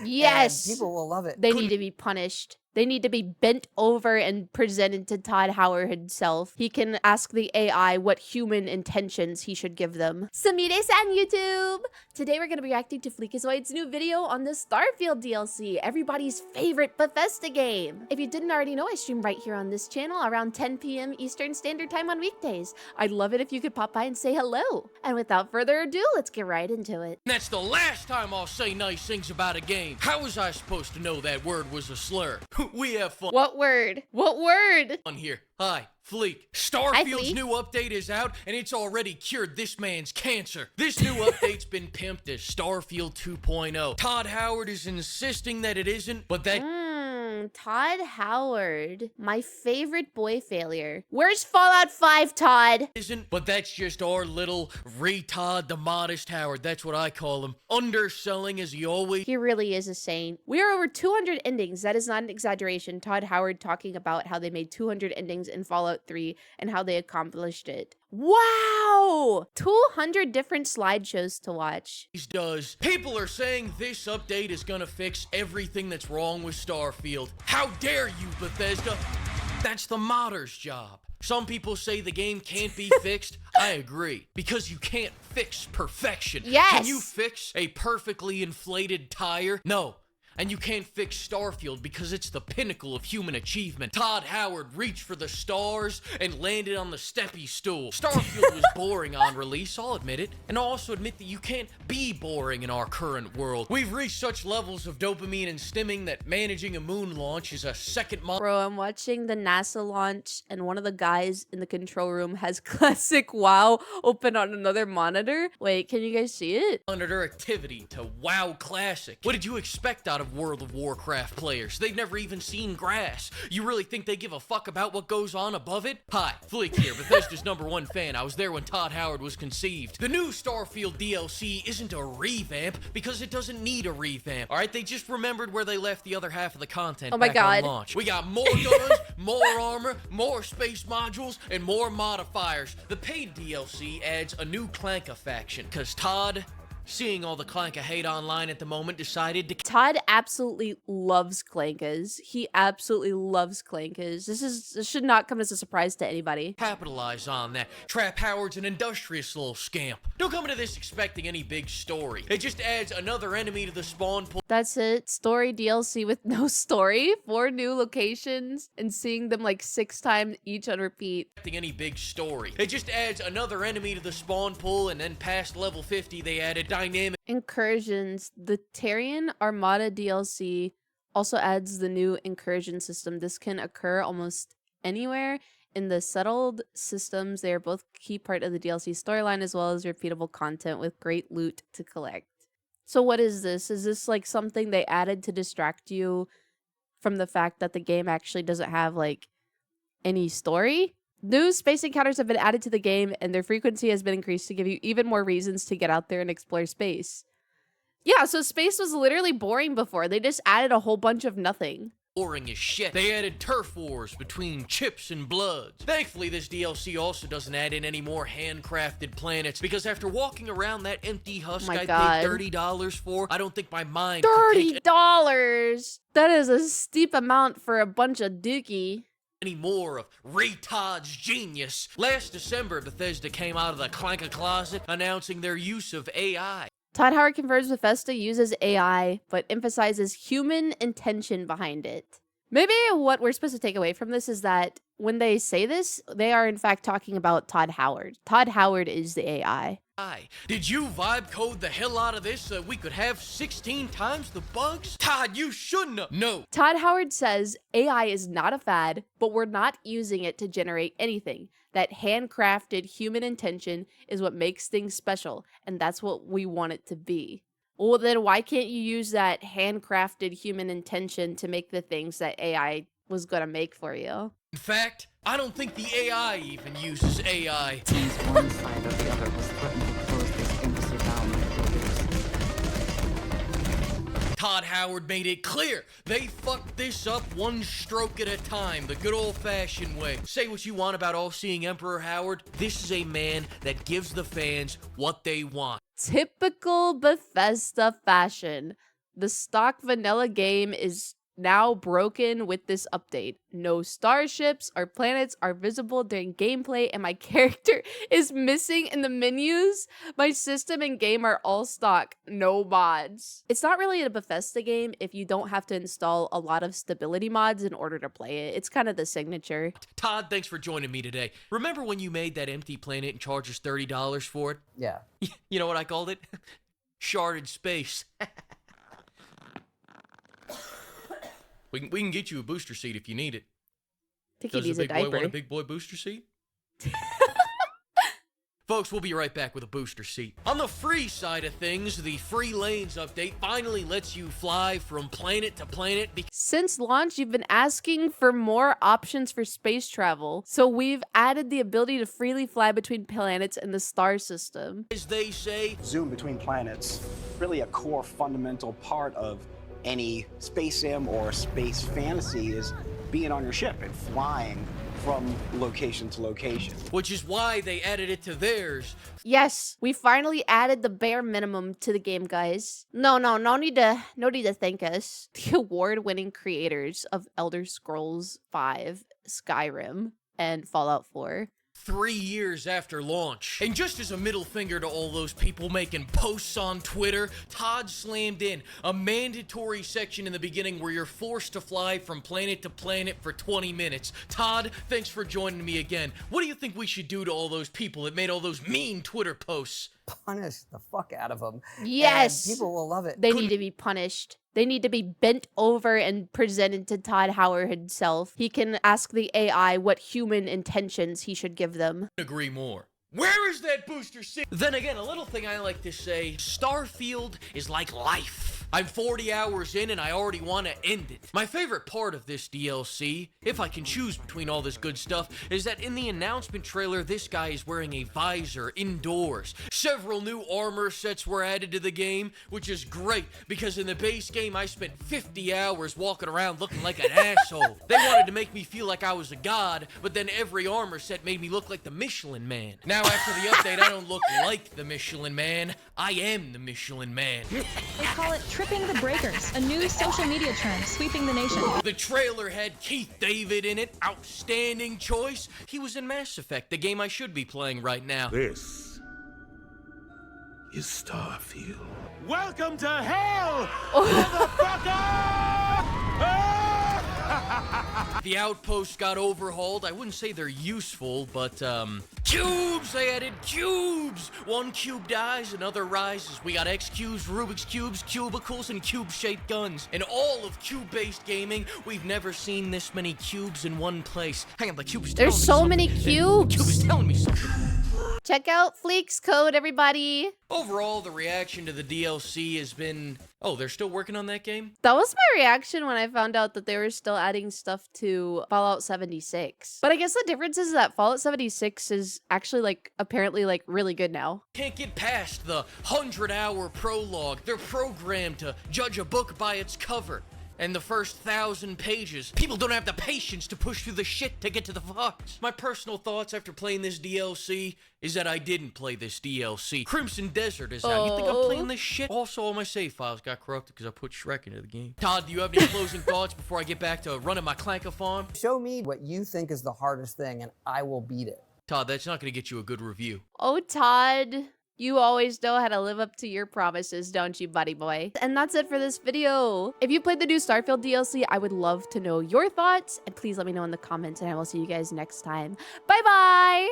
Yes! And people will love it. They need to be punished. They need to be bent over and presented to Todd Howard himself. He can ask the AI what human intentions he should give them. Samide-san YouTube! Today we're going to be reacting to Fleekazoid's new video on the Starfield DLC, everybody's favorite Bethesda game. If you didn't already know, I stream right here on this channel around 10 p.m. Eastern Standard Time on weekdays. I'd love it if you could pop by and say hello. And without further ado, let's get right into it. That's the last time I'll say nice things about a game. How was I supposed to know that word was a slur? We have fun. What word? What word? On here. Hi, Fleek. Starfield's Fleek. new update is out, and it's already cured this man's cancer. This new update's been pimped as Starfield 2.0. Todd Howard is insisting that it isn't, but that Todd Howard. My favorite boy failure. Where's Fallout 5, Todd? isn't, but that's just our little retard the modest Howard. That's what I call him. Underselling as he always. He really is a saint. We are over 200 endings. That is not an exaggeration. Todd Howard talking about how they made 200 endings in Fallout 3 and how they accomplished it. Wow! 200 different slideshows to watch. Does. People are saying this update is gonna fix everything that's wrong with Starfield. How dare you, Bethesda? That's the modder's job. Some people say the game can't be fixed. I agree. Because you can't fix perfection. Yes! Can you fix a perfectly inflated tire? No. And you can't fix Starfield because it's the pinnacle of human achievement. Todd Howard reached for the stars and landed on the steppy stool. Starfield was boring on release, I'll admit it. And I'll also admit that you can't be boring in our current world. We've reached such levels of dopamine and stimming that managing a moon launch is a second Bro, I'm watching the NASA launch and one of the guys in the control room has classic WoW open on another monitor. Wait, can you guys see it? monitor activity to WoW Classic. What did you expect out of World of Warcraft players? They've never even seen grass. You really think they give a fuck about what goes on above it? Hi, Fleek here, Bethesda's #1 fan. I was there when Todd Howard was conceived. The new Starfield DLC isn't a revamp because it doesn't need a revamp. Alright, they just remembered where they left the other half of the content. Oh my back God. on launch. We got more guns, more armor, more space modules, and more modifiers. The paid DLC adds a new Clanka faction, cause Todd, seeing all the Clanka hate online at the moment, decided to Todd absolutely loves clankas. He absolutely loves clankas. This should not come as a surprise to anybody. capitalize on that. Trap Howard's an industrious little scamp. Don't come into this expecting any big story. It just adds another enemy to the spawn pool. That's it. Story DLC with no story. 4 new locations and seeing them like 6 times each on repeat. Any big story. It just adds another enemy to the spawn pool, and then past level 50 they added dynamic Incursions. The Terran Armada DLC also adds the new incursion system. This can occur almost anywhere in the settled systems. They are both key part of the DLC storyline as well as repeatable content with great loot to collect. So what is this? Is this like something they added to distract you from the fact that the game actually doesn't have like any story? New space encounters have been added to the game and their frequency has been increased to give you even more reasons to get out there and explore space. Yeah, so space was literally boring before. They just added a whole bunch of nothing. boring as shit. They added turf wars between chips and bloods. Thankfully, this DLC also doesn't add in any more handcrafted planets, because after walking around that empty husk I paid $30 for, I don't think my mind could take $30? That is a steep amount for a bunch of dookie. any more of retard's genius. Last December, Bethesda came out of the clanker closet announcing their use of AI. Todd Howard confirms Bethesda uses AI, but emphasizes human intention behind it. Maybe what we're supposed to take away from this is that when they say this, they are in fact talking about Todd Howard. Todd Howard is the AI. Did you vibe code the hell out of this so we could have 16 times the bugs? Todd, you shouldn't have. No. Todd Howard says AI is not a fad, but we're not using it to generate anything. That handcrafted human intention is what makes things special, and that's what we want it to be. Well, then why can't you use that handcrafted human intention to make the things that AI was gonna make for you? In fact, I don't think the AI even uses AI. Since one side or the other was threatened to close this embassy down in 4 years. Todd Howard made it clear they fucked this up one stroke at a time, the good old-fashioned way. Say what you want about all-seeing Emperor Howard, this is a man that gives the fans what they want. Typical Bethesda fashion. The stock vanilla game is now broken with this update. No starships or planets are visible during gameplay, and my character is missing in the menus. My system and game are all stock, no mods. It's not really a Bethesda game if you don't have to install a lot of stability mods in order to play it. It's kind of the signature. Todd, thanks for joining me today. Remember when you made that empty planet and charged us $30 for it? Yeah. You know what I called it? Sharded space. We can get you a booster seat if you need it. I think he Does needs the a big boy diaper. want a big boy booster seat? Folks, we'll be right back with a booster seat. On the free side of things, the Free Lanes update finally lets you fly from planet to planet. Since launch, you've been asking for more options for space travel, so we've added the ability to freely fly between planets in the star system. As they say, zoom between planets, really a core fundamental part of any space sim or space fantasy is being on your ship and flying from location to location. which is why they added it to theirs. Yes, we finally added the bare minimum to the game, guys. No need to thank us. The award-winning creators of Elder Scrolls V, Skyrim, and Fallout 4. 3 years after launch. And just as a middle finger to all those people making posts on Twitter, Todd slammed in a mandatory section in the beginning where you're forced to fly from planet to planet for 20 minutes. Todd, thanks for joining me again. What do you think we should do to all those people that made all those mean Twitter posts? Punish the fuck out of them. Yes! And people will love it. They need to be punished. They need to be bent over and presented to Todd Howard himself. He can ask the AI what human intentions he should give them. Agree more. Where is that booster seat? Then again, a little thing I like to say, Starfield is like life. I'm 40 hours in and I already want to end it. My favorite part of this DLC, if I can choose between all this good stuff, is that in the announcement trailer, this guy is wearing a visor indoors. Several new armor sets were added to the game, which is great because in the base game, I spent 50 hours walking around looking like an asshole. They wanted to make me feel like I was a god, but then every armor set made me look like the Michelin Man. Now after the update, I don't look like the Michelin Man. I am the Michelin Man. They call it tripping the breakers, a new social media term sweeping the nation. The trailer had Keith David in it. Outstanding choice. He was in Mass Effect, the game I should be playing right now. This is Starfield. Welcome to hell, motherfucker! The Outposts got overhauled. I wouldn't say they're useful, but, cubes! They added cubes! One cube dies, another rises. We got X cubes, Rubik's cubes, cubicles, and cube-shaped guns. In all of cube-based gaming, we've never seen this many cubes in one place. Hang on, the cube is telling There's me so something. many The cubes. cube is telling me something. Check out Fleekazoid, everybody. Overall, the reaction to the DLC has been... Oh, they're still working on that game? That was my reaction when I found out that they were still adding stuff to Fallout 76. But I guess the difference is that Fallout 76 is actually apparently really good now. Can't get past the 100-hour prologue. They're programmed to judge a book by its cover. And the first 1,000 pages, people don't have the patience to push through the shit to get to the fucks. My personal thoughts after playing this DLC is that I didn't play this DLC. Crimson Desert is out. You think I'm playing this shit? Also, all my save files got corrupted because I put Shrek into the game. Todd, do you have any closing thoughts before I get back to running my Clanka farm? Show me what you think is the hardest thing, and I will beat it. Todd, that's not going to get you a good review. Oh, Todd. You always know how to live up to your promises, don't you, buddy boy? And that's it for this video. If you played the new Starfield DLC, I would love to know your thoughts. And please let me know in the comments, and I will see you guys next time. Bye-bye!